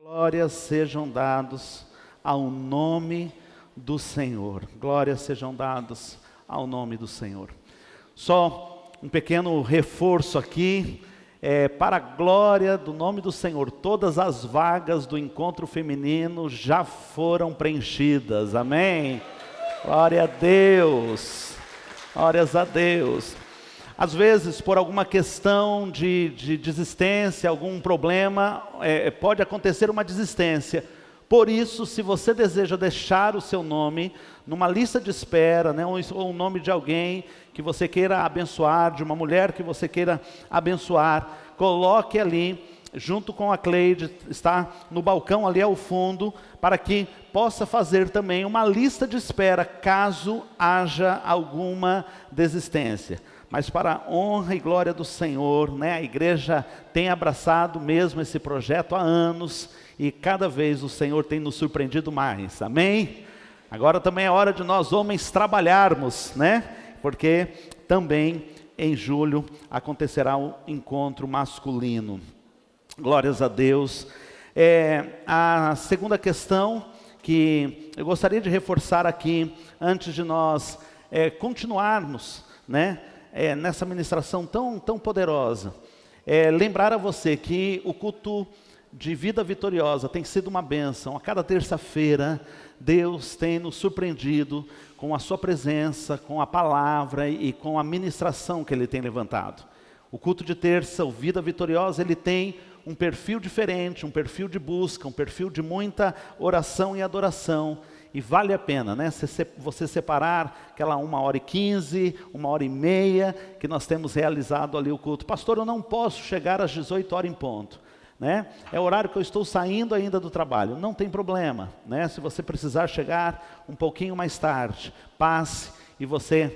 Glórias sejam dados ao nome do Senhor. Glórias sejam dados ao nome do Senhor. Só um pequeno reforço aqui, para a glória do nome do Senhor, todas as vagas do encontro feminino já foram preenchidas, amém? Glória a Deus, glórias a Deus. Às vezes, por alguma questão de desistência, algum problema, pode acontecer uma desistência. Por isso, se você deseja deixar o seu nome numa lista de espera, né, ou o nome de alguém que você queira abençoar, de uma mulher que você queira abençoar, coloque ali, junto com a Cleide, está no balcão ali ao fundo, para que possa fazer também uma lista de espera, caso haja alguma desistência. Mas para a honra e glória do Senhor, né, a igreja tem abraçado mesmo esse projeto há anos, e cada vez o Senhor tem nos surpreendido mais, amém? Agora também é hora de nós homens trabalharmos, né? Porque também em julho acontecerá um encontro masculino. Glórias a Deus. A segunda questão que eu gostaria de reforçar aqui, antes de nós continuarmos, né, nessa ministração tão poderosa, lembrar a você que o culto de vida vitoriosa tem sido uma bênção. A cada terça-feira Deus tem nos surpreendido com a sua presença, com a palavra e com a ministração que Ele tem levantado. O culto de terça, o Vida Vitoriosa, ele tem um perfil diferente, um perfil de busca, um perfil de muita oração e adoração. E vale a pena, né, você separar aquela 1h15, 1h30 que nós temos realizado ali o culto. Pastor, eu não posso chegar às 18h em ponto, né? É o horário que eu estou saindo ainda do trabalho. Não tem problema, né? Se você precisar chegar um pouquinho mais tarde, passe e você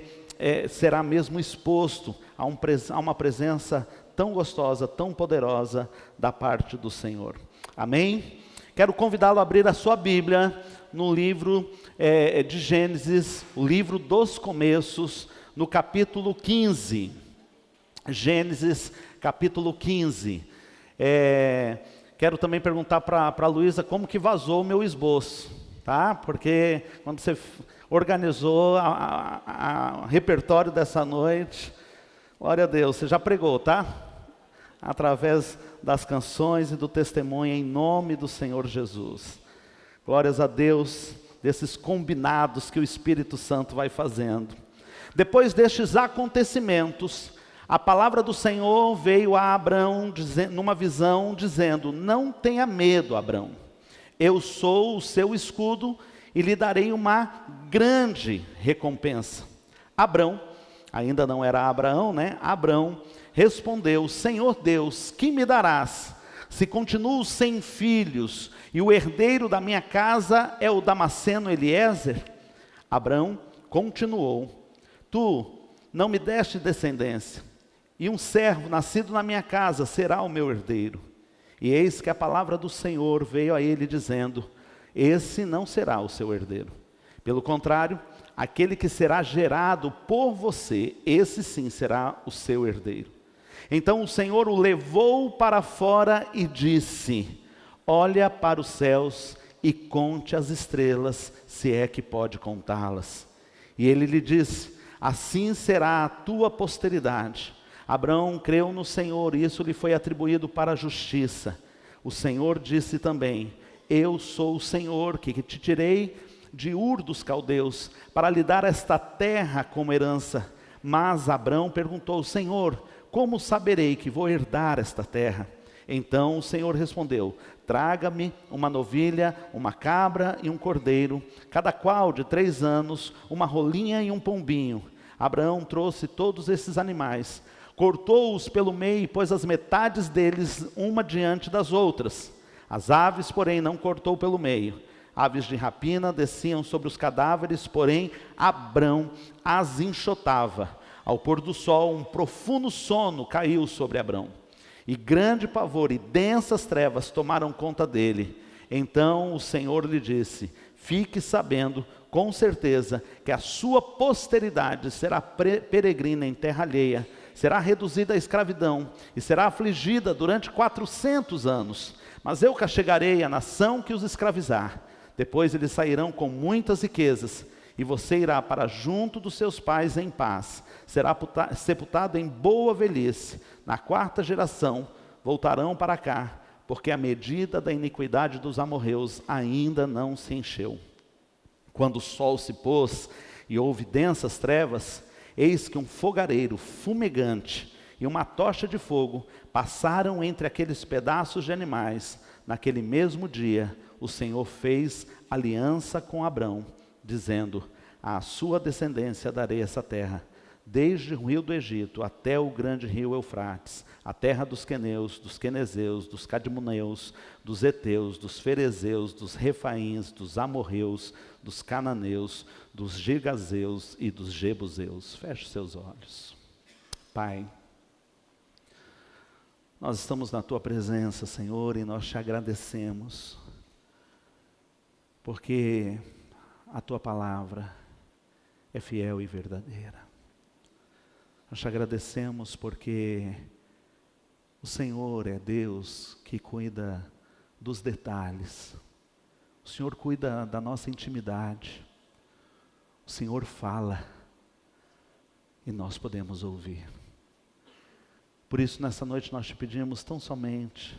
será mesmo exposto a uma presença tão gostosa, tão poderosa da parte do Senhor. Amém? Quero convidá-lo a abrir a sua Bíblia no livro de Gênesis, o livro dos começos, no capítulo 15. Gênesis, capítulo 15. Quero também perguntar para a Luísa como que vazou o meu esboço, tá? Porque quando você organizou o repertório dessa noite, glória a Deus, você já pregou, tá? Através das canções e do testemunho em nome do Senhor Jesus. Glórias a Deus, desses combinados que o Espírito Santo vai fazendo. Depois destes acontecimentos, a palavra do Senhor veio a Abrão numa visão, dizendo: não tenha medo, Abrão, eu sou o seu escudo e lhe darei uma grande recompensa. Abrão, ainda não era Abraão, né? Abrão respondeu: Senhor Deus, que me darás, se continuo sem filhos, e o herdeiro da minha casa é o Damasceno Eliezer? Abrão continuou: tu não me deste descendência, e um servo nascido na minha casa será o meu herdeiro. E eis que a palavra do Senhor veio a ele dizendo: esse não será o seu herdeiro. Pelo contrário, aquele que será gerado por você, esse sim será o seu herdeiro. Então o Senhor o levou para fora e disse: olha para os céus e conte as estrelas, se é que pode contá-las. E ele lhe disse: assim será a tua posteridade. Abrão creu no Senhor, e isso lhe foi atribuído para a justiça. O Senhor disse também: eu sou o Senhor que te tirei de Ur dos caldeus, para lhe dar esta terra como herança. Mas Abrão perguntou: Senhor, como saberei que vou herdar esta terra? Então o Senhor respondeu: traga-me uma novilha, uma cabra e um cordeiro, cada qual de 3 anos, uma rolinha e um pombinho. Abraão trouxe todos esses animais, cortou-os pelo meio e pôs as metades deles uma diante das outras. As aves, porém, não cortou pelo meio. Aves de rapina desciam sobre os cadáveres, porém Abrão as enxotava. Ao pôr do sol, um profundo sono caiu sobre Abrão, e grande pavor e densas trevas tomaram conta dele. Então o Senhor lhe disse: fique sabendo com certeza que a sua posteridade será peregrina em terra alheia, será reduzida à escravidão e será afligida durante 400 anos. Mas eu castigarei a nação que os escravizar. Depois eles sairão com muitas riquezas, e você irá para junto dos seus pais em paz. Será sepultado em boa velhice. Na 4ª geração voltarão para cá, porque a medida da iniquidade dos amorreus ainda não se encheu. Quando o sol se pôs e houve densas trevas, eis que um fogareiro fumegante e uma tocha de fogo passaram entre aqueles pedaços de animais. Naquele mesmo dia, o Senhor fez aliança com Abrão, dizendo: à sua descendência darei essa terra, desde o rio do Egito até o grande rio Eufrates, a terra dos queneus, dos quenezeus, dos cadmoneus, dos heteus, dos ferezeus, dos refaíns, dos amorreus, dos cananeus, dos girgazeus e dos jebuseus. Feche seus olhos. Pai, nós estamos na Tua presença, Senhor, e nós te agradecemos, porque a Tua palavra é fiel e verdadeira. Nós te agradecemos porque o Senhor é Deus que cuida dos detalhes. O Senhor cuida da nossa intimidade. O Senhor fala e nós podemos ouvir. Por isso, nessa noite nós te pedimos tão somente,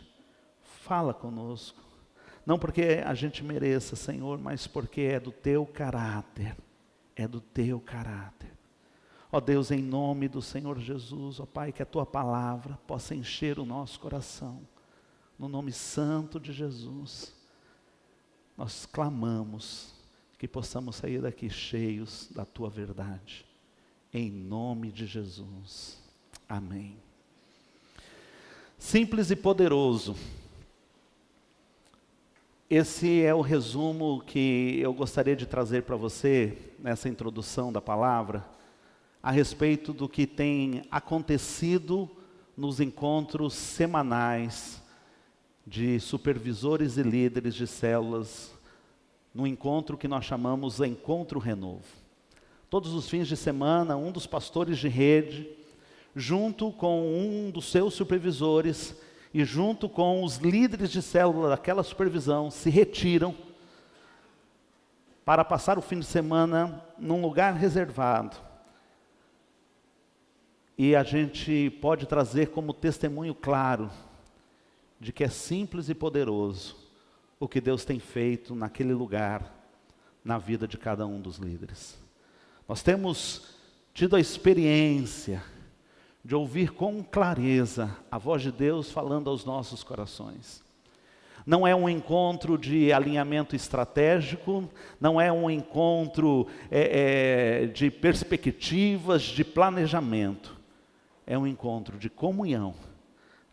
fala conosco. Não porque a gente mereça, Senhor, mas porque é do Teu caráter. É do Teu caráter. Ó Deus, em nome do Senhor Jesus, ó Pai, que a Tua palavra possa encher o nosso coração. No nome santo de Jesus, nós clamamos que possamos sair daqui cheios da Tua verdade. Em nome de Jesus. Amém. Simples e poderoso. Esse é o resumo que eu gostaria de trazer para você, nessa introdução da palavra, a respeito do que tem acontecido nos encontros semanais de supervisores e líderes de células, no encontro que nós chamamos Encontro Renovo. Todos os fins de semana, um dos pastores de rede, junto com um dos seus supervisores e junto com os líderes de célula daquela supervisão, se retiram para passar o fim de semana num lugar reservado. E a gente pode trazer como testemunho claro de que é simples e poderoso o que Deus tem feito naquele lugar, na vida de cada um dos líderes. Nós temos tido a experiência de ouvir com clareza a voz de Deus falando aos nossos corações. Não é um encontro de alinhamento estratégico, não é um encontro de perspectivas, de planejamento. É um encontro de comunhão,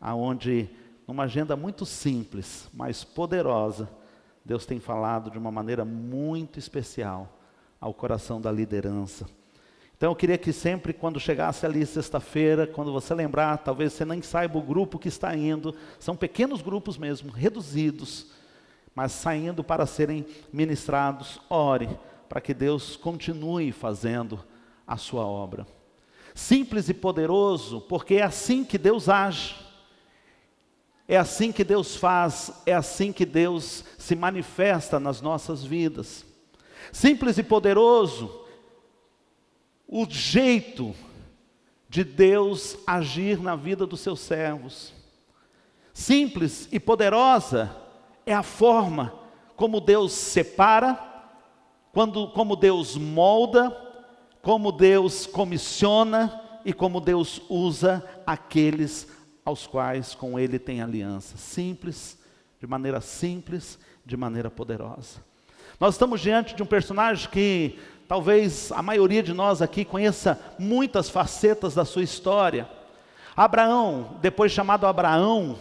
aonde, numa agenda muito simples, mas poderosa, Deus tem falado de uma maneira muito especial ao coração da liderança. Então eu queria que sempre, quando chegasse ali sexta-feira, quando você lembrar, talvez você nem saiba o grupo que está indo, são pequenos grupos mesmo, reduzidos, mas saindo para serem ministrados, ore, para que Deus continue fazendo a sua obra. Simples e poderoso, porque é assim que Deus age, é assim que Deus faz, é assim que Deus se manifesta nas nossas vidas. Simples e poderoso, o jeito de Deus agir na vida dos seus servos. Simples e poderosa é a forma como Deus separa, como Deus molda, como Deus comissiona e como Deus usa aqueles aos quais com Ele tem aliança. Simples, de maneira poderosa. Nós estamos diante de um personagem que talvez a maioria de nós aqui conheça muitas facetas da sua história. Abraão, depois chamado Abraão,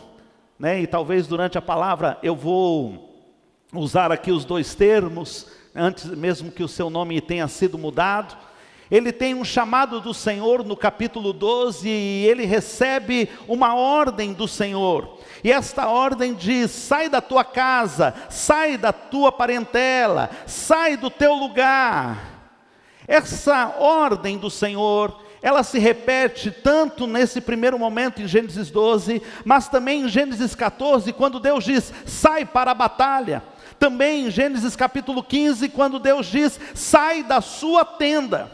né, e talvez durante a palavra eu vou usar aqui os dois termos, antes mesmo que o seu nome tenha sido mudado. Ele tem um chamado do Senhor no capítulo 12 e ele recebe uma ordem do Senhor. E esta ordem diz: sai da tua casa, sai da tua parentela, sai do teu lugar. Essa ordem do Senhor ela se repete tanto nesse primeiro momento em Gênesis 12, mas também em Gênesis 14, quando Deus diz, sai para a batalha. Também em Gênesis capítulo 15, quando Deus diz, sai da sua tenda.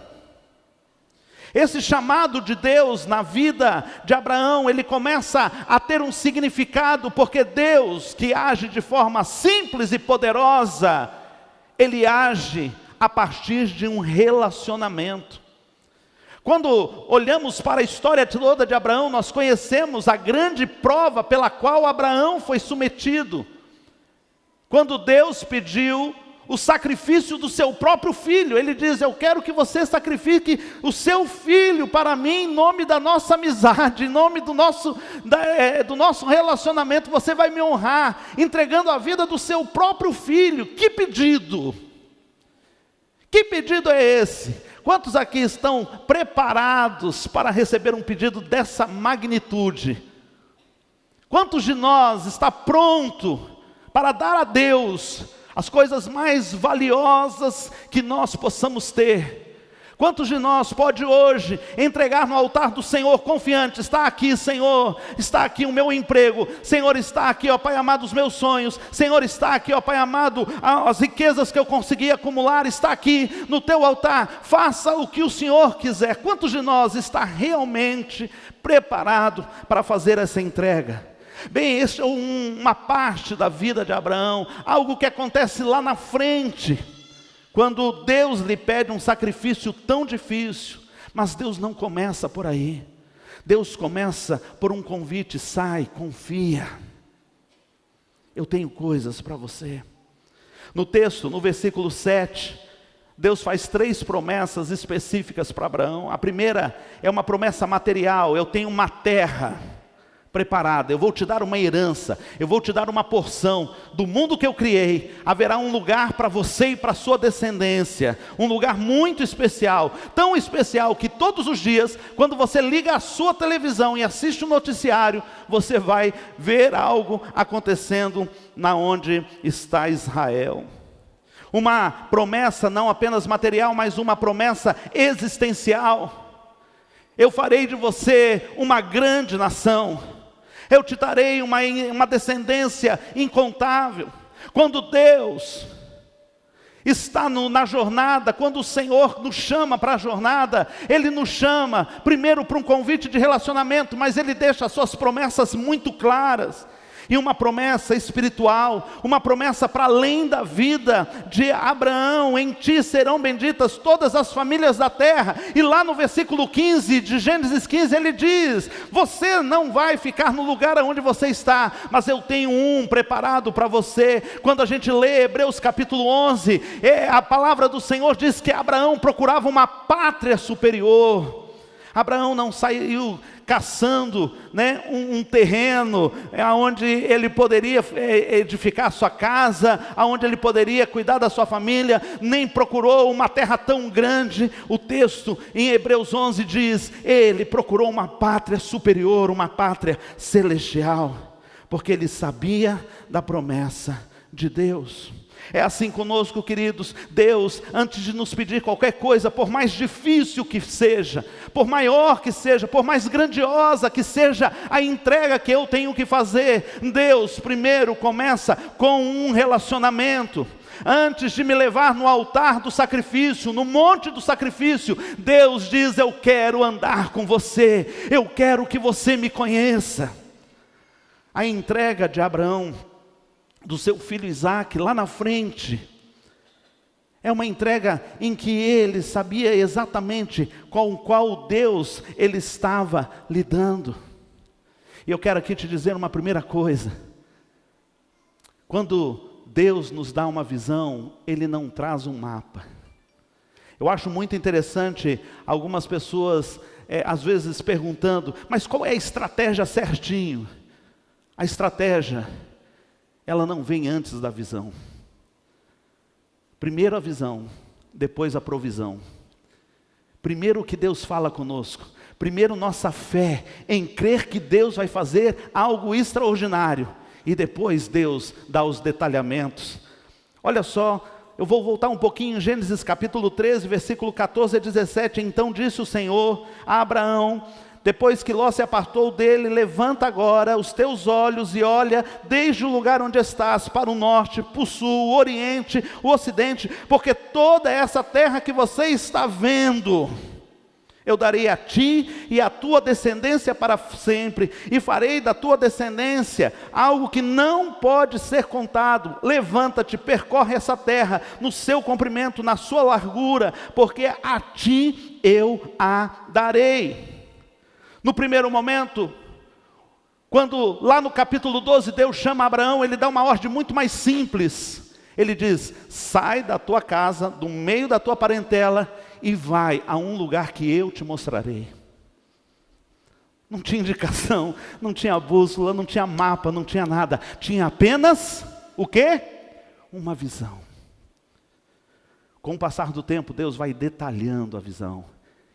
Esse chamado de Deus na vida de Abraão, ele começa a ter um significado, porque Deus, que age de forma simples e poderosa, ele age a partir de um relacionamento. Quando olhamos para a história toda de Abraão, nós conhecemos a grande prova pela qual Abraão foi submetido. Quando Deus pediu o sacrifício do seu próprio filho, ele diz, eu quero que você sacrifique o seu filho para mim, em nome da nossa amizade, em nome do nosso relacionamento, você vai me honrar, entregando a vida do seu próprio filho. Que pedido! Que pedido é esse? Quantos aqui estão preparados para receber um pedido dessa magnitude? Quantos de nós está pronto para dar a Deus as coisas mais valiosas que nós possamos ter? Quantos de nós pode hoje entregar no altar do Senhor confiante? Está aqui, Senhor, está aqui o meu emprego. Senhor, está aqui, ó Pai amado, os meus sonhos. Senhor, está aqui, ó Pai amado, as riquezas que eu consegui acumular. Está aqui no teu altar. Faça o que o Senhor quiser. Quantos de nós está realmente preparado para fazer essa entrega? Bem, esse é uma parte da vida de Abraão, algo que acontece lá na frente, quando Deus lhe pede um sacrifício tão difícil. Mas Deus não começa por aí. Deus começa por um convite, sai, confia. Eu tenho coisas para você. No texto, no versículo 7, Deus faz 3 promessas específicas para Abraão. A primeira é uma promessa material, eu tenho uma terra preparada, eu vou te dar uma herança, eu vou te dar uma porção do mundo que eu criei. Haverá um lugar para você e para a sua descendência, um lugar muito especial, tão especial que todos os dias, quando você liga a sua televisão e assiste o noticiário, você vai ver algo acontecendo na onde está Israel. Uma promessa não apenas material, mas uma promessa existencial. Eu farei de você uma grande nação. Eu te darei uma descendência incontável. Quando Deus está na jornada, quando o Senhor nos chama para a jornada, Ele nos chama primeiro para um convite de relacionamento, mas Ele deixa as suas promessas muito claras. E uma promessa espiritual, uma promessa para além da vida de Abraão. Em ti serão benditas todas as famílias da terra. E lá no versículo 15 de Gênesis 15 ele diz, você não vai ficar no lugar onde você está, mas eu tenho um preparado para você. Quando a gente lê Hebreus capítulo 11, a palavra do Senhor diz que Abraão procurava uma pátria superior. Abraão não saiu caçando, um terreno onde ele poderia edificar a sua casa, onde ele poderia cuidar da sua família, nem procurou uma terra tão grande. O texto em Hebreus 11 diz, ele procurou uma pátria superior, uma pátria celestial, porque ele sabia da promessa de Deus. É assim conosco, queridos. Deus, antes de nos pedir qualquer coisa, por mais difícil que seja, por maior que seja, por mais grandiosa que seja a entrega que eu tenho que fazer, Deus primeiro começa com um relacionamento. Antes de me levar no altar do sacrifício, no monte do sacrifício, Deus diz, eu quero andar com você, eu quero que você me conheça. A entrega de Abraão do seu filho Isaque, lá na frente, é uma entrega em que ele sabia exatamente com qual Deus ele estava lidando. E eu quero aqui te dizer uma primeira coisa. Quando Deus nos dá uma visão, Ele não traz um mapa. Eu acho muito interessante algumas pessoas, às vezes perguntando, mas qual é a estratégia certinho? A estratégia, ela não vem antes da visão. Primeiro a visão, depois a provisão. Primeiro o que Deus fala conosco. Primeiro nossa fé em crer que Deus vai fazer algo extraordinário. E depois Deus dá os detalhamentos. Olha só, eu vou voltar um pouquinho em Gênesis capítulo 13, versículo 14 a 17. Então disse o Senhor a Abraão, depois que Ló se apartou dele: levanta agora os teus olhos e olha desde o lugar onde estás, para o norte, para o sul, o oriente, o ocidente, porque toda essa terra que você está vendo, eu darei a ti e à tua descendência para sempre, e farei da tua descendência algo que não pode ser contado. Levanta-te, percorre essa terra no seu comprimento, na sua largura, porque a ti eu a darei. No primeiro momento, quando lá no capítulo 12 Deus chama Abraão, ele dá uma ordem muito mais simples. Ele diz: sai da tua casa, do meio da tua parentela, e vai a um lugar que eu te mostrarei. Não tinha indicação, não tinha bússola, não tinha mapa, não tinha nada. Tinha apenas o quê? Uma visão. Com o passar do tempo, Deus vai detalhando a visão.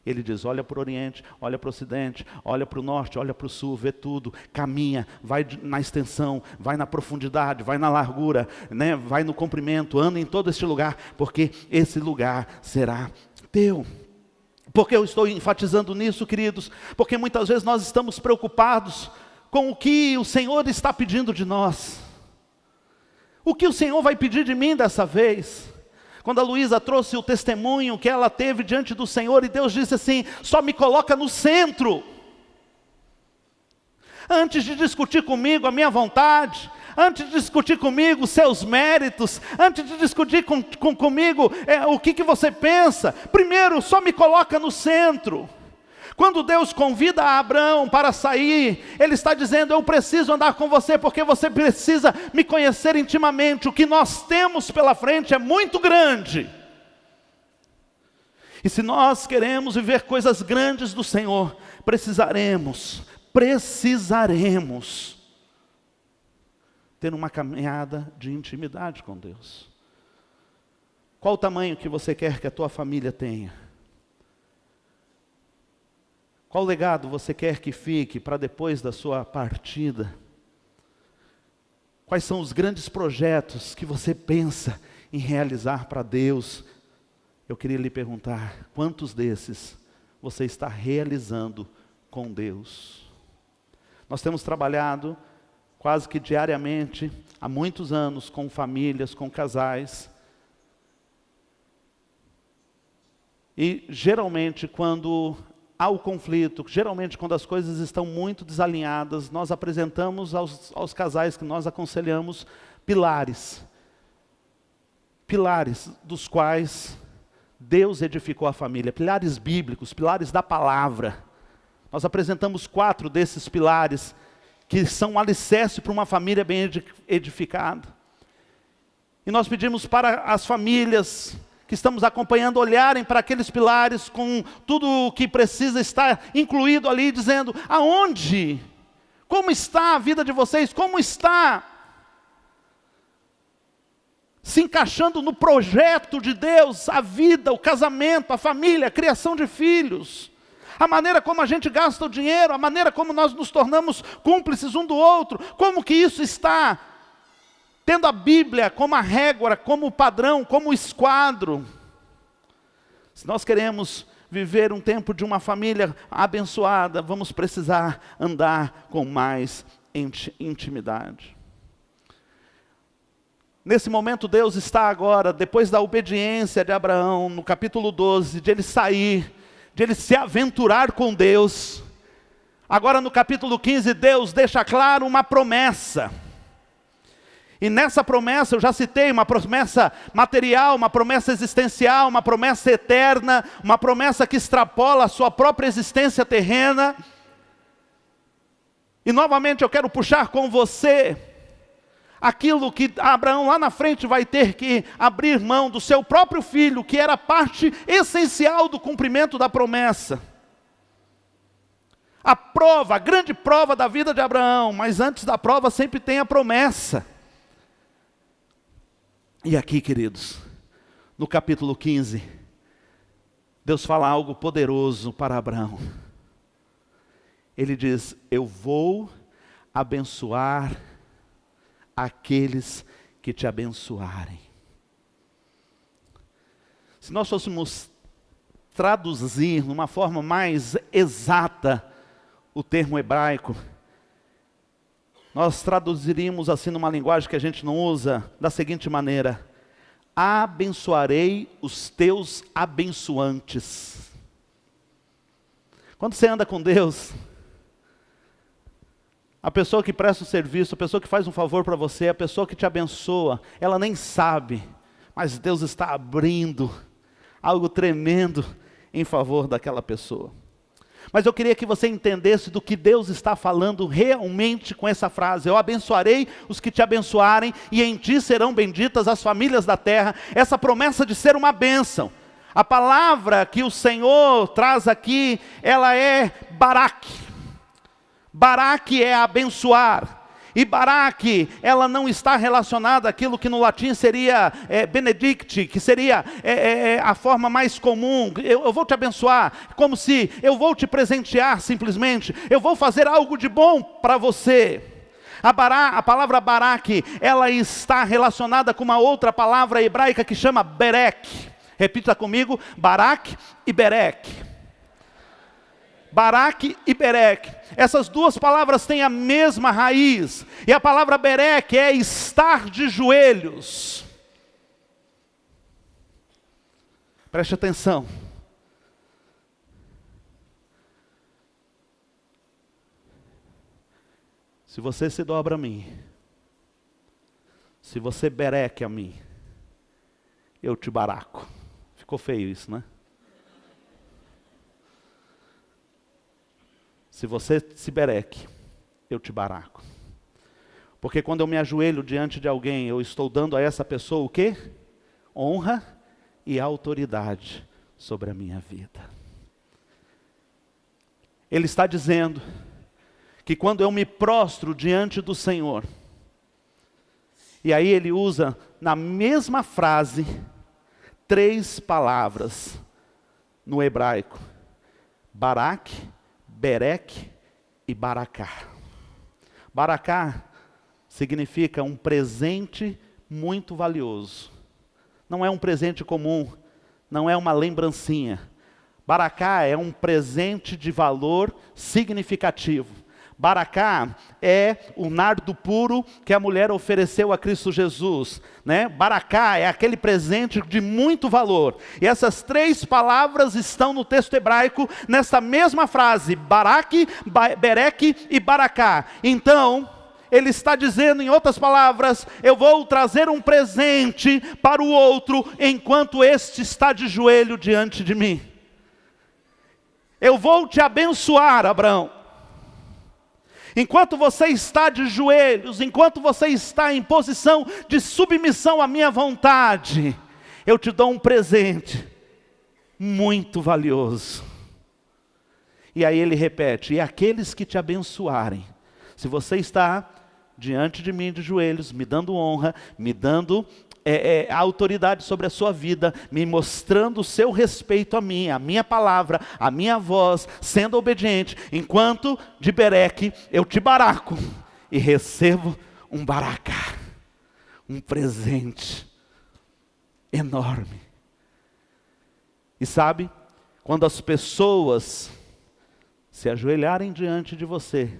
Ele diz: olha para o oriente, olha para o ocidente, olha para o norte, olha para o sul, vê tudo, caminha, vai na extensão, vai na profundidade, vai na largura, né? Vai no comprimento, anda em todo este lugar, porque esse lugar será teu. Por que eu estou enfatizando nisso, queridos? Porque muitas vezes nós estamos preocupados com o que o Senhor está pedindo de nós. O que o Senhor vai pedir de mim dessa vez? Quando a Luísa trouxe o testemunho que ela teve diante do Senhor, e Deus disse assim: só me coloca no centro. Antes de discutir comigo a minha vontade, antes de discutir comigo os seus méritos, antes de discutir comigo o que você pensa, primeiro só me coloca no centro. Quando Deus convida Abraão para sair, Ele está dizendo: eu preciso andar com você, porque você precisa me conhecer intimamente. O que nós temos pela frente é muito grande. E se nós queremos viver coisas grandes do Senhor, precisaremos ter uma caminhada de intimidade com Deus. Qual o tamanho que você quer que a tua família tenha? Qual legado você quer que fique para depois da sua partida? Quais são os grandes projetos que você pensa em realizar para Deus? Eu queria lhe perguntar: quantos desses você está realizando com Deus? Nós temos trabalhado quase que diariamente, há muitos anos, com famílias, com casais. E geralmente quando há o conflito, geralmente quando as coisas estão muito desalinhadas, nós apresentamos aos casais que nós aconselhamos pilares dos quais Deus edificou a família, pilares bíblicos, pilares da palavra. Nós apresentamos 4 desses pilares, que são um alicerce para uma família bem edificada. E nós pedimos para as famílias que estamos acompanhando olharem para aqueles pilares com tudo o que precisa estar incluído ali, dizendo: aonde? Como está a vida de vocês? Como está se encaixando no projeto de Deus, a vida, o casamento, a família, a criação de filhos? A maneira como a gente gasta o dinheiro, a maneira como nós nos tornamos cúmplices um do outro, como que isso está tendo a Bíblia como a régua, como o padrão, como o esquadro? Se nós queremos viver um tempo de uma família abençoada, vamos precisar andar com mais intimidade. Nesse momento Deus está agora, depois da obediência de Abraão, no capítulo 12, de ele sair, de ele se aventurar com Deus. Agora no capítulo 15, Deus deixa claro uma promessa. E nessa promessa, eu já citei, uma promessa material, uma promessa existencial, uma promessa eterna, uma promessa que extrapola a sua própria existência terrena. E novamente eu quero puxar com você aquilo que Abraão lá na frente vai ter que abrir mão do seu próprio filho, que era parte essencial do cumprimento da promessa. A prova, a grande prova da vida de Abraão, mas antes da prova sempre tem a promessa. E aqui, queridos, no capítulo 15, Deus fala algo poderoso para Abraão. Ele diz: eu vou abençoar aqueles que te abençoarem. Se nós fôssemos traduzir de uma forma mais exata o termo hebraico, nós traduziríamos assim numa linguagem que a gente não usa, da seguinte maneira: abençoarei os teus abençoantes. Quando você anda com Deus, a pessoa que presta o serviço, a pessoa que faz um favor para você, a pessoa que te abençoa, ela nem sabe, mas Deus está abrindo algo tremendo em favor daquela pessoa. Mas eu queria que você entendesse do que Deus está falando realmente com essa frase: eu abençoarei os que te abençoarem, e em ti serão benditas as famílias da terra. Essa promessa de ser uma bênção. A palavra que o Senhor traz aqui, ela é barak. Barak é abençoar. E barak, ela não está relacionada àquilo que no latim seria benedicti, que seria a forma mais comum. Eu vou te abençoar, como se eu vou te presentear simplesmente. Eu vou fazer algo de bom para você. A palavra barak, ela está relacionada com uma outra palavra hebraica que chama berek. Repita comigo: barak e berek. Barak e berek, essas duas palavras têm a mesma raiz, e a palavra berek é estar de joelhos. Preste atenção. Se você se dobra a mim, se você berek a mim, eu te baraco. Ficou feio isso, né? Se você se bereque, eu te baraco. Porque quando eu me ajoelho diante de alguém, eu estou dando a essa pessoa o quê? Honra e autoridade sobre a minha vida. Ele está dizendo que quando eu me prostro diante do Senhor, e aí ele usa na mesma frase 3 palavras no hebraico: barak, berek e baraká. Baraká significa um presente muito valioso. Não é um presente comum, não é uma lembrancinha. Baraká é um presente de valor significativo. Baraká é o nardo puro que a mulher ofereceu a Cristo Jesus, né? Baraká é aquele presente de muito valor. E essas 3 palavras estão no texto hebraico, nessa mesma frase: barak, berek e baraká. Então, ele está dizendo, em outras palavras: eu vou trazer um presente para o outro, enquanto este está de joelho diante de mim. Eu vou te abençoar, Abraão. Enquanto você está de joelhos, enquanto você está em posição de submissão à minha vontade, eu te dou um presente muito valioso. E aí ele repete: e aqueles que te abençoarem. Se você está diante de mim de joelhos, me dando honra, me dando a autoridade sobre a sua vida, me mostrando o seu respeito a mim, a minha palavra, a minha voz, sendo obediente, enquanto de bereque eu te baraco e recebo um baraká, um presente enorme. E sabe, quando as pessoas se ajoelharem diante de você,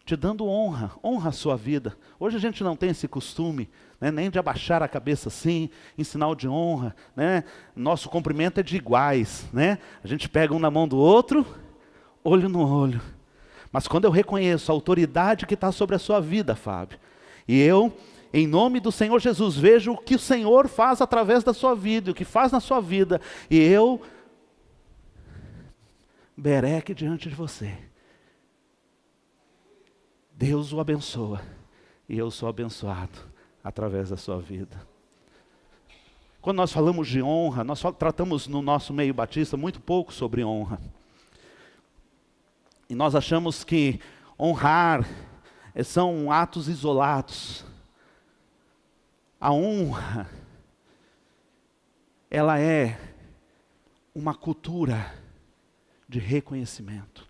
te dando honra, honra a sua vida. Hoje a gente não tem esse costume, né, nem de abaixar a cabeça assim, em sinal de honra, né? Nosso cumprimento é de iguais, né? A gente pega um na mão do outro, olho no olho. Mas quando eu reconheço a autoridade que está sobre a sua vida, Fábio, e eu, em nome do Senhor Jesus, vejo o que o Senhor faz através da sua vida, o que faz na sua vida, e eu bereque diante de você. Deus o abençoa, e eu sou abençoado através da sua vida. Quando nós falamos de honra, nós tratamos no nosso meio batista muito pouco sobre honra. E nós achamos que honrar são atos isolados. A honra, ela é uma cultura de reconhecimento.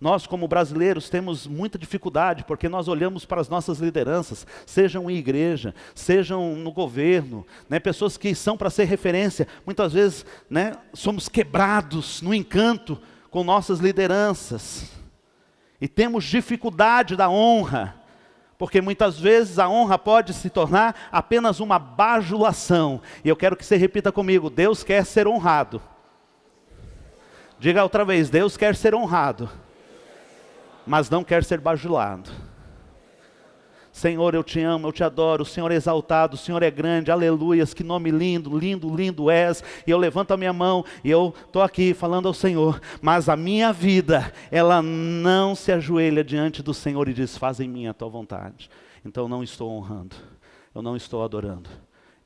Nós, como brasileiros, temos muita dificuldade, porque nós olhamos para as nossas lideranças, sejam em igreja, sejam no governo, né, pessoas que são para ser referência. Muitas vezes, né, somos quebrados no encanto com nossas lideranças. E temos dificuldade da honra, porque muitas vezes a honra pode se tornar apenas uma bajulação. E eu quero que você repita comigo: Deus quer ser honrado. Diga outra vez: Deus quer ser honrado, mas não quer ser bajulado. Senhor, eu te amo, eu te adoro, o Senhor é exaltado, o Senhor é grande, aleluias, que nome lindo, lindo, lindo és. E eu levanto a minha mão e eu estou aqui falando ao Senhor, mas a minha vida, ela não se ajoelha diante do Senhor e diz: faz em mim a tua vontade. Então eu não estou honrando, eu não estou adorando,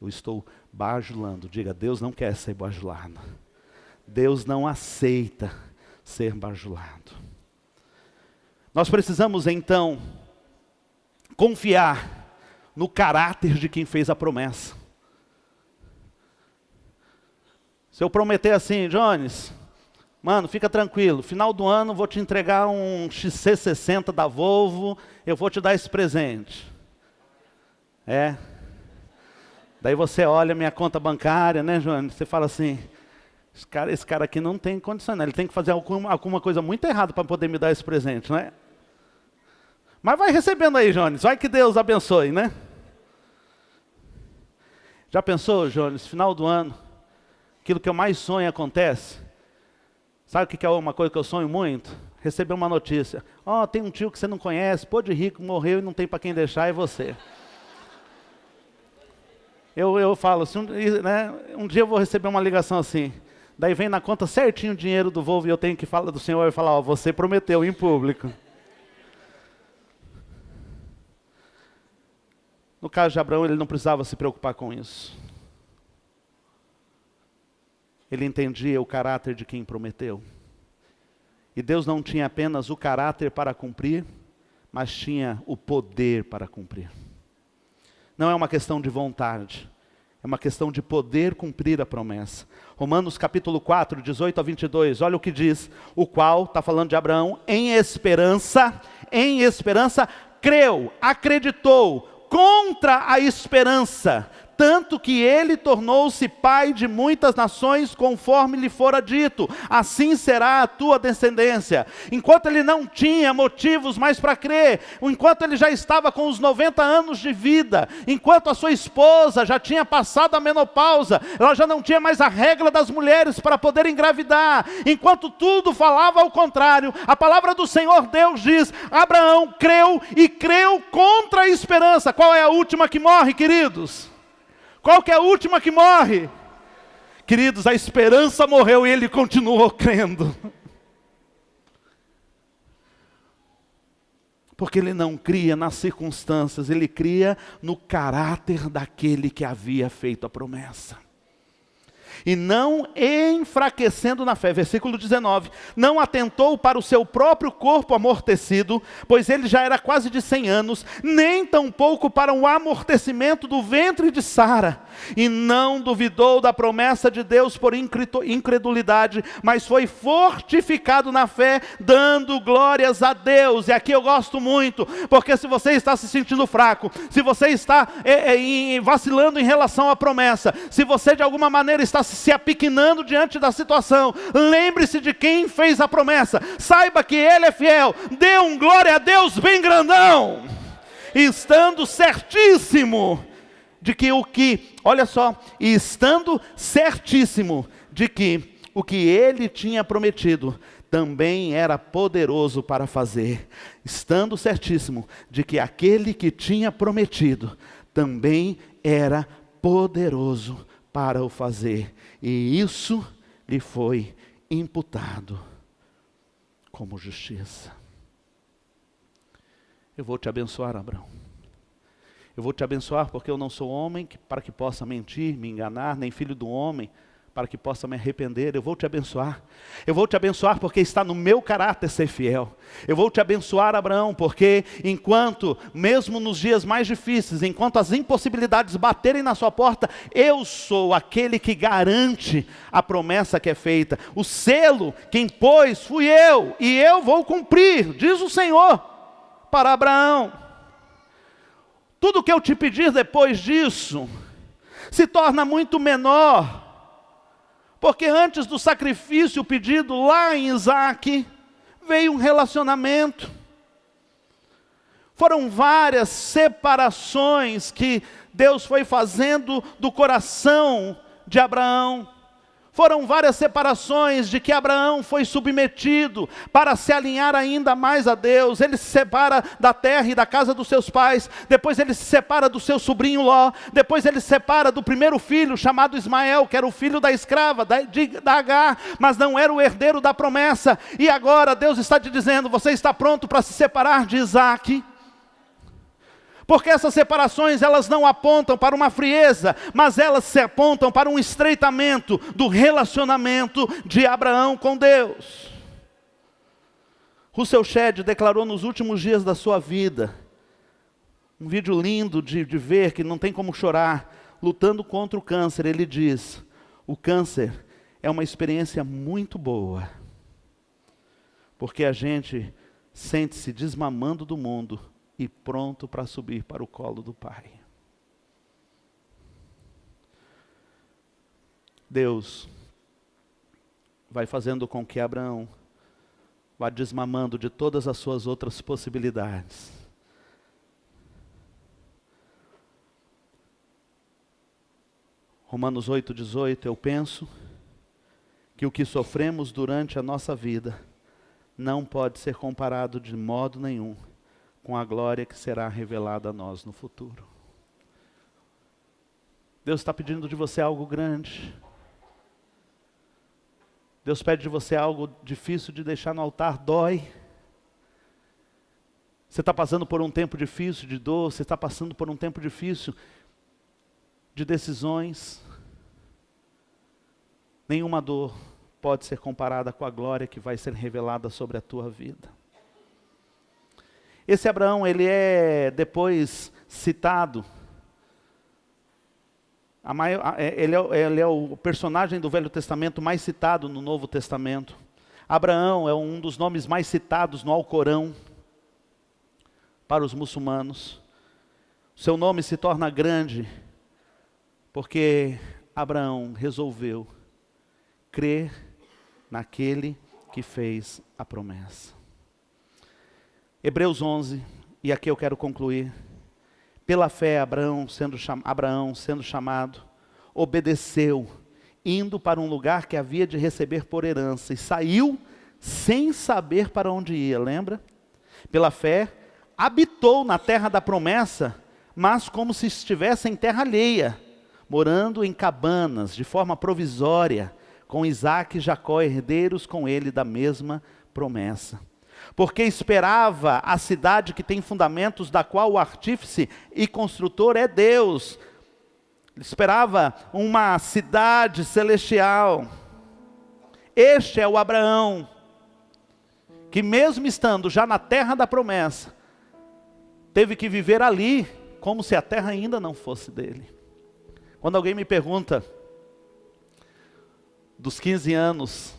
eu estou bajulando. Diga: Deus não quer ser bajulado, Deus não aceita ser bajulado. Nós precisamos então confiar no caráter de quem fez a promessa. Se eu prometer assim: Jones, mano, fica tranquilo, final do ano vou te entregar um XC60 da Volvo, eu vou te dar esse presente. Daí você olha minha conta bancária, né, Jones? Você fala assim: esse cara aqui não tem condição, né? Ele tem que fazer alguma coisa muito errada para poder me dar esse presente, né? Mas vai recebendo aí, Jones, vai que Deus abençoe, né? Já pensou, Jones, final do ano, aquilo que eu mais sonho acontece? Sabe o que é uma coisa que eu sonho muito? Receber uma notícia: ó, tem um tio que você não conhece, pô de rico, morreu e não tem para quem deixar, é você. Eu falo assim, né, um dia eu vou receber uma ligação assim, daí vem na conta certinho o dinheiro do Volvo e eu tenho que falar do Senhor e falar: ó, você prometeu em público. No caso de Abraão, ele não precisava se preocupar com isso. Ele entendia o caráter de quem prometeu. E Deus não tinha apenas o caráter para cumprir, mas tinha o poder para cumprir. Não é uma questão de vontade, é uma questão de poder cumprir a promessa. Romanos capítulo 4, 18 a 22, olha o que diz: o qual, está falando de Abraão, em esperança, creu, acreditou, contra a esperança, tanto que ele tornou-se pai de muitas nações, conforme lhe fora dito: assim será a tua descendência. Enquanto ele não tinha motivos mais para crer, enquanto ele já estava com os 90 anos de vida, enquanto a sua esposa já tinha passado a menopausa, ela já não tinha mais a regra das mulheres para poder engravidar, enquanto tudo falava ao contrário, a palavra do Senhor Deus diz: Abraão creu e creu contra a esperança. Qual é a última que morre, queridos? Qual que é a última que morre? Queridos, a esperança morreu e ele continuou crendo. Porque ele não cria nas circunstâncias, ele cria no caráter daquele que havia feito a promessa. E não enfraquecendo na fé, versículo 19, não atentou para o seu próprio corpo amortecido, pois ele já era quase de 100 anos, nem tampouco para o amortecimento do ventre de Sara, e não duvidou da promessa de Deus por incredulidade, mas foi fortificado na fé, dando glórias a Deus. E aqui eu gosto muito, porque se você está se sentindo fraco, se você está vacilando em relação à promessa, se você de alguma maneira está se apequenando diante da situação, lembre-se de quem fez a promessa, saiba que Ele é fiel, dê um glória a Deus bem grandão, estando certíssimo de que estando certíssimo de que o que Ele tinha prometido também era poderoso para fazer, estando certíssimo de que aquele que tinha prometido também era poderoso para o fazer, e isso lhe foi imputado como justiça. Eu vou te abençoar, Abraão. Eu vou te abençoar porque eu não sou homem para que possa mentir, me enganar, nem filho do homem para que possa me arrepender. Eu vou te abençoar. Eu vou te abençoar porque está no meu caráter ser fiel. Eu vou te abençoar, Abraão, porque enquanto, mesmo nos dias mais difíceis, enquanto as impossibilidades baterem na sua porta, eu sou aquele que garante a promessa que é feita. O selo, quem pôs, fui eu, e eu vou cumprir, diz o Senhor para Abraão. Tudo que eu te pedir depois disso se torna muito menor, porque antes do sacrifício pedido lá em Isaque, veio um relacionamento. Foram várias separações que Deus foi fazendo do coração de Abraão. Foram várias separações de que Abraão foi submetido para se alinhar ainda mais a Deus. Ele se separa da terra e da casa dos seus pais. Depois ele se separa do seu sobrinho Ló. Depois ele se separa do primeiro filho, chamado Ismael, que era o filho da escrava, da Agar, mas não era o herdeiro da promessa. E agora Deus está te dizendo, você está pronto para se separar de Isaque? Porque essas separações, elas não apontam para uma frieza, mas elas se apontam para um estreitamento do relacionamento de Abraão com Deus. Russell Shedd declarou nos últimos dias da sua vida, um vídeo lindo de ver, que não tem como chorar, lutando contra o câncer. Ele diz, o câncer é uma experiência muito boa, porque a gente sente-se desmamando do mundo, e pronto para subir para o colo do Pai. Deus vai fazendo com que Abraão vá desmamando de todas as suas outras possibilidades. Romanos 8,18, eu penso que o que sofremos durante a nossa vida não pode ser comparado de modo nenhum com a glória que será revelada a nós no futuro. Deus está pedindo de você algo grande. Deus pede de você algo difícil de deixar no altar, dói. Você está passando por um tempo difícil de dor, você está passando por um tempo difícil de decisões. Nenhuma dor pode ser comparada com a glória que vai ser revelada sobre a tua vida. Esse Abraão, ele é depois citado, ele é o personagem do Velho Testamento mais citado no Novo Testamento. Abraão é um dos nomes mais citados no Alcorão para os muçulmanos. Seu nome se torna grande porque Abraão resolveu crer naquele que fez a promessa. Hebreus 11, e aqui eu quero concluir. Pela fé, Abraão sendo chamado, obedeceu, indo para um lugar que havia de receber por herança, e saiu sem saber para onde ia, lembra? Pela fé, habitou na terra da promessa, mas como se estivesse em terra alheia, morando em cabanas, de forma provisória, com Isaque e Jacó, herdeiros com ele da mesma promessa. Porque esperava a cidade que tem fundamentos, da qual o artífice e construtor é Deus. Esperava uma cidade celestial. Este é o Abraão, que mesmo estando já na terra da promessa, teve que viver ali, como se a terra ainda não fosse dele. Quando alguém me pergunta, dos 15 anos,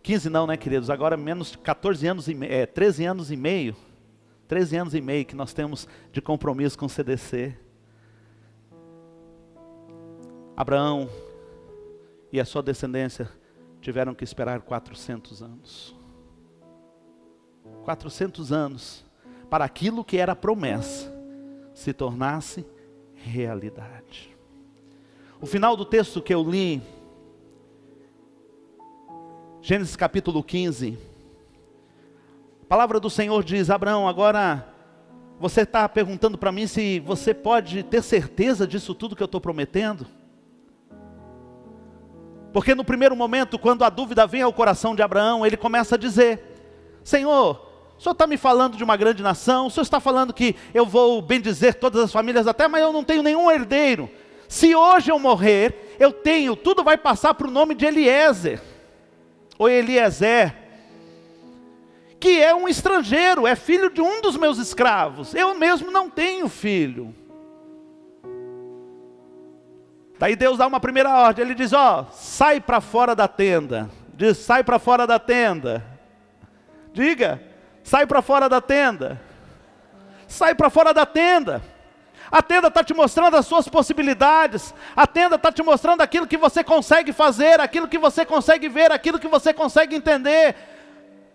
15 não, né, queridos? Agora menos 14 anos e meio, 13 anos e meio. 13 anos e meio que nós temos de compromisso com o CDC. Abraão e a sua descendência tiveram que esperar 400 anos. 400 anos para aquilo que era promessa se tornasse realidade. O final do texto que eu li, Gênesis capítulo 15, a palavra do Senhor diz: Abraão, agora você está perguntando para mim se você pode ter certeza disso tudo que eu estou prometendo? Porque no primeiro momento, quando a dúvida vem ao coração de Abraão, ele começa a dizer: Senhor, o Senhor está me falando de uma grande nação, o Senhor está falando que eu vou bendizer todas as famílias da terra, mas eu não tenho nenhum herdeiro. Se hoje eu morrer, tudo vai passar para o nome de Eliezer, ou Eliezer, que é um estrangeiro, é filho de um dos meus escravos. Eu mesmo não tenho filho. Daí Deus dá uma primeira ordem, ele diz, sai para fora da tenda. Diz, sai para fora da tenda. Diga, sai para fora da tenda. Sai para fora da tenda. A tenda está te mostrando as suas possibilidades. A tenda está te mostrando aquilo que você consegue fazer, aquilo que você consegue ver, aquilo que você consegue entender.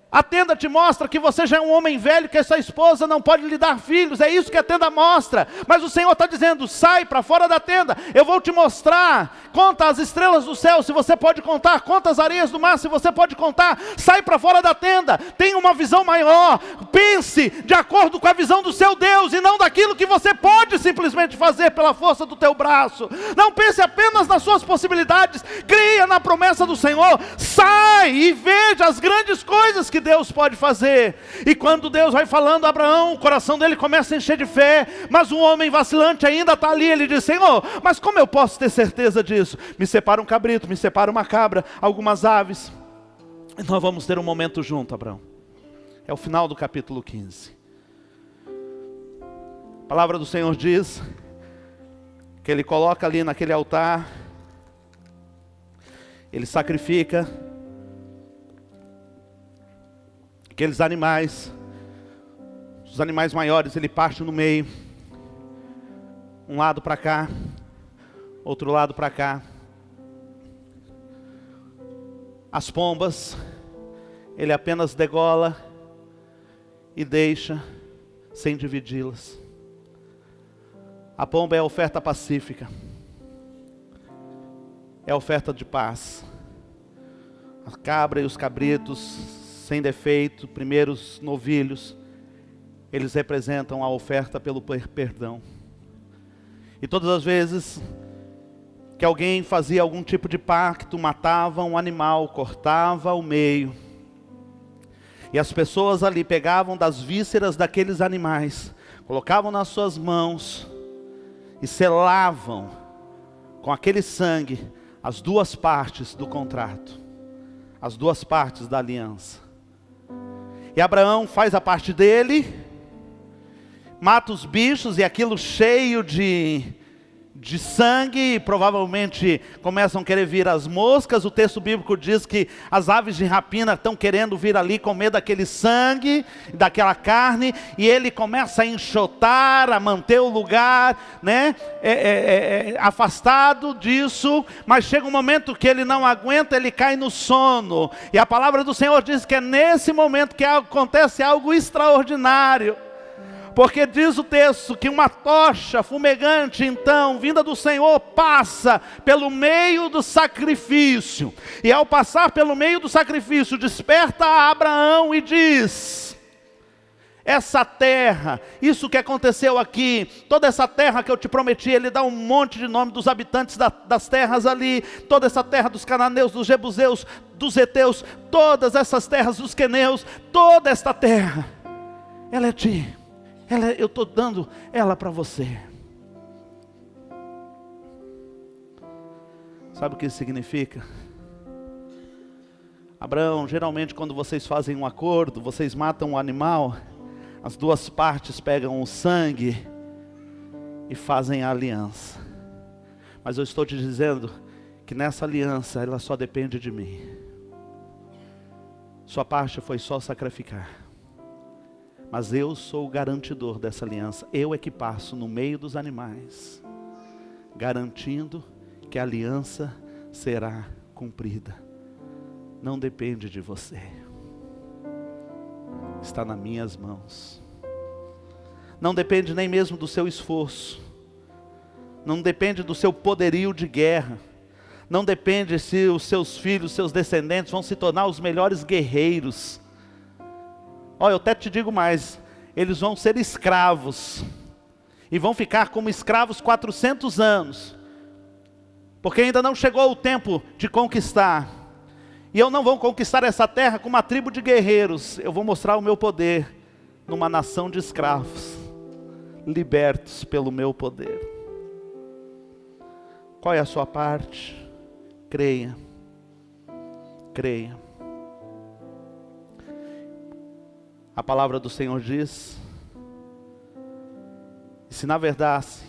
A tenda te mostra que você já é um homem velho, que a sua esposa não pode lhe dar filhos. É isso que a tenda mostra. Mas o Senhor está dizendo, sai para fora da tenda. Eu vou te mostrar. Conta as estrelas do céu, se você pode contar. Conta as areias do mar, se você pode contar. Sai para fora da tenda. Tenha uma visão maior. Pense de acordo com a visão do seu Deus, e não daquilo que você pode simplesmente fazer pela força do teu braço. Não pense apenas nas suas possibilidades. Creia na promessa do Senhor. Sai e veja as grandes coisas que Deus pode fazer. E quando Deus vai falando a Abraão, o coração dele começa a encher de fé, mas o homem vacilante ainda está ali. Ele diz, Senhor, mas como eu posso ter certeza disso? Me separa um cabrito, me separa uma cabra, algumas aves, e nós vamos ter um momento junto, Abraão. É o final do capítulo 15. A palavra do Senhor diz que ele coloca ali naquele altar, ele sacrifica aqueles animais, os animais maiores, ele parte no meio, um lado para cá, outro lado para cá. As pombas, ele apenas degola e deixa, sem dividi-las. A pomba é a oferta pacífica, é a oferta de paz. A cabra e os cabritos, sem defeito, primeiros novilhos, eles representam a oferta pelo perdão. E todas as vezes que alguém fazia algum tipo de pacto, matava um animal, cortava ao meio, e as pessoas ali pegavam das vísceras daqueles animais, colocavam nas suas mãos, e selavam com aquele sangue as duas partes do contrato, as duas partes da aliança. E Abraão faz a parte dele, mata os bichos, e aquilo cheio de sangue, provavelmente começam a querer vir as moscas. O texto bíblico diz que as aves de rapina estão querendo vir ali comer daquele sangue, daquela carne, e ele começa a enxotar, a manter o lugar, né, afastado disso, mas chega um momento que ele não aguenta, ele cai no sono, e a palavra do Senhor diz que é nesse momento que acontece algo extraordinário. Porque diz o texto que uma tocha fumegante, então, vinda do Senhor, passa pelo meio do sacrifício. E ao passar pelo meio do sacrifício, desperta a Abraão e diz, essa terra, isso que aconteceu aqui, toda essa terra que eu te prometi, ele dá um monte de nome dos habitantes das terras ali, toda essa terra dos cananeus, dos jebuseus, dos heteus, todas essas terras dos queneus, toda esta terra, ela é de... eu estou dando ela para você. Sabe o que isso significa? Abraão, geralmente quando vocês fazem um acordo, vocês matam um animal, as duas partes pegam o sangue e fazem a aliança. Mas eu estou te dizendo que nessa aliança ela só depende de mim. Sua parte foi só sacrificar. Mas eu sou o garantidor dessa aliança. Eu é que passo no meio dos animais, garantindo que a aliança será cumprida. Não depende de você. Está nas minhas mãos. Não depende nem mesmo do seu esforço. Não depende do seu poderio de guerra. Não depende se os seus filhos, seus descendentes vão se tornar os melhores guerreiros. Olha, eu até te digo mais, eles vão ser escravos, e vão ficar como escravos 400 anos, porque ainda não chegou o tempo de conquistar, e eu não vou conquistar essa terra com uma tribo de guerreiros, eu vou mostrar o meu poder, numa nação de escravos, libertos pelo meu poder. Qual é a sua parte? Creia. Creia. A palavra do Senhor diz, se na verdade,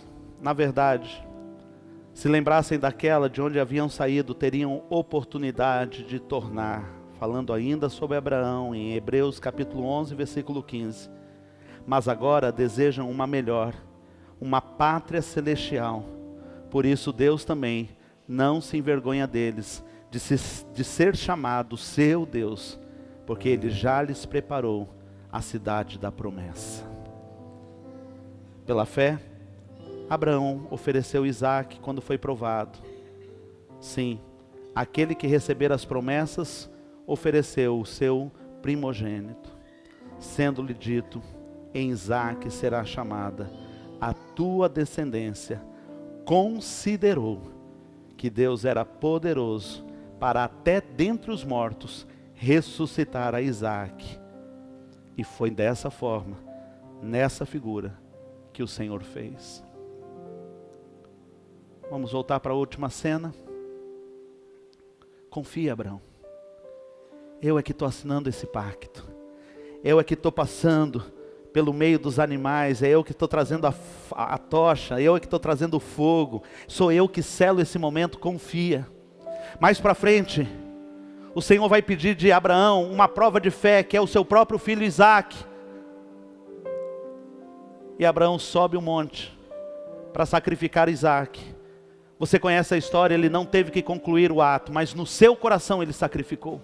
se lembrassem daquela de onde haviam saído, teriam oportunidade de tornar, falando ainda sobre Abraão, em Hebreus capítulo 11, versículo 15, mas agora desejam uma melhor, uma pátria celestial, por isso Deus também não se envergonha deles, de ser chamado seu Deus, porque Ele já lhes preparou a cidade da promessa. Pela fé, Abraão ofereceu Isaque quando foi provado. Sim, aquele que recebera as promessas, ofereceu o seu primogênito, sendo-lhe dito, em Isaque será chamada a tua descendência. Considerou que Deus era poderoso para até dentre os mortos ressuscitar a Isaque. E foi dessa forma, nessa figura, que o Senhor fez. Vamos voltar para a última cena. Confia, Abraão. Eu é que estou assinando esse pacto. Eu é que estou passando pelo meio dos animais. É eu que estou trazendo a tocha. Eu é que estou trazendo o fogo. Sou eu que selo esse momento. Confia. Mais para frente, o Senhor vai pedir de Abraão uma prova de fé, que é o seu próprio filho Isaque. E Abraão sobe o monte para sacrificar Isaque. Você conhece a história, ele não teve que concluir o ato, mas no seu coração ele sacrificou.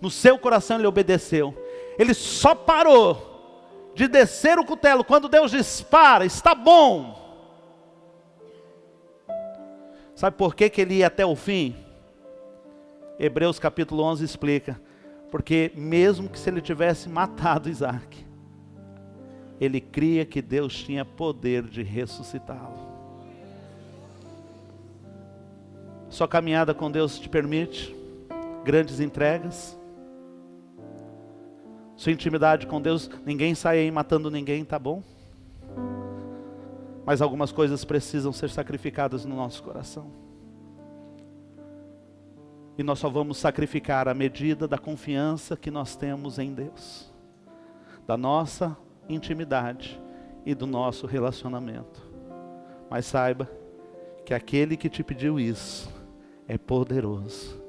No seu coração ele obedeceu. Ele só parou de descer o cutelo quando Deus diz, para, está bom. Sabe por que ele ia até o fim? Hebreus capítulo 11 explica, porque mesmo que se ele tivesse matado Isaque, ele cria que Deus tinha poder de ressuscitá-lo. Sua caminhada com Deus te permite grandes entregas. Sua intimidade com Deus, ninguém sai aí matando ninguém, tá bom? Mas algumas coisas precisam ser sacrificadas no nosso coração. E nós só vamos sacrificar à medida da confiança que nós temos em Deus, da nossa intimidade e do nosso relacionamento. Mas saiba que aquele que te pediu isso é poderoso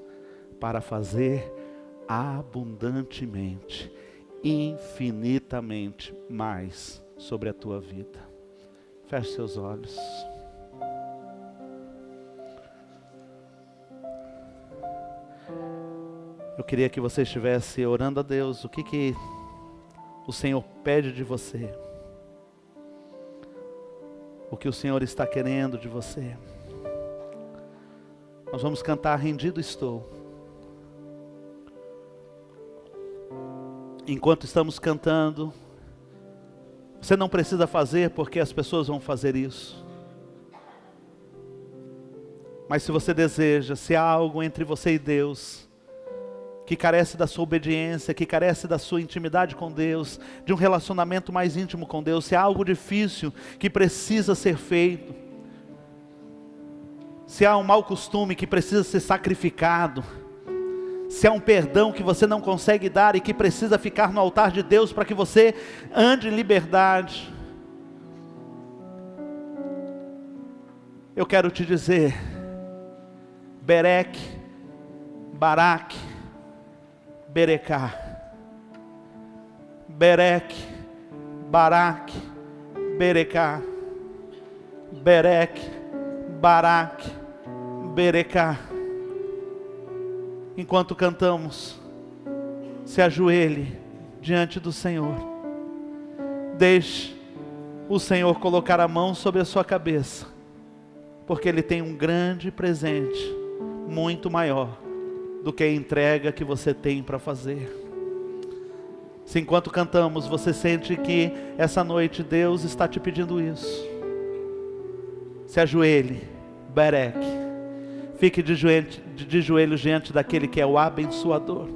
para fazer abundantemente, infinitamente mais sobre a tua vida. Feche seus olhos. Eu queria que você estivesse orando a Deus. O que o Senhor pede de você? O que o Senhor está querendo de você? Nós vamos cantar Rendido Estou. Enquanto estamos cantando, você não precisa fazer porque as pessoas vão fazer isso. Mas se você deseja, se há algo entre você e Deus que carece da sua obediência, que carece da sua intimidade com Deus, de um relacionamento mais íntimo com Deus, se há algo difícil que precisa ser feito, se há um mau costume que precisa ser sacrificado, se há um perdão que você não consegue dar e que precisa ficar no altar de Deus para que você ande em liberdade, eu quero te dizer, Berec, Baraque, Berecá. Berec, Baraque, Berecá. Berec, Baraque, Berecá. Enquanto cantamos, se ajoelhe diante do Senhor. Deixe o Senhor colocar a mão sobre a sua cabeça, porque Ele tem um grande presente, muito maior do que a entrega que você tem para fazer. Se enquanto cantamos, você sente que essa noite Deus está te pedindo isso, se ajoelhe, Bereque, fique de joelhos diante daquele que é o abençoador.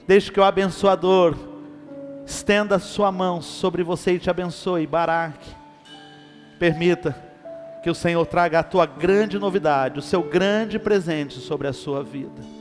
Deixe que o abençoador estenda a sua mão sobre você e te abençoe. Baraque, permita Que o Senhor traga a tua grande novidade, o seu grande presente sobre a sua vida.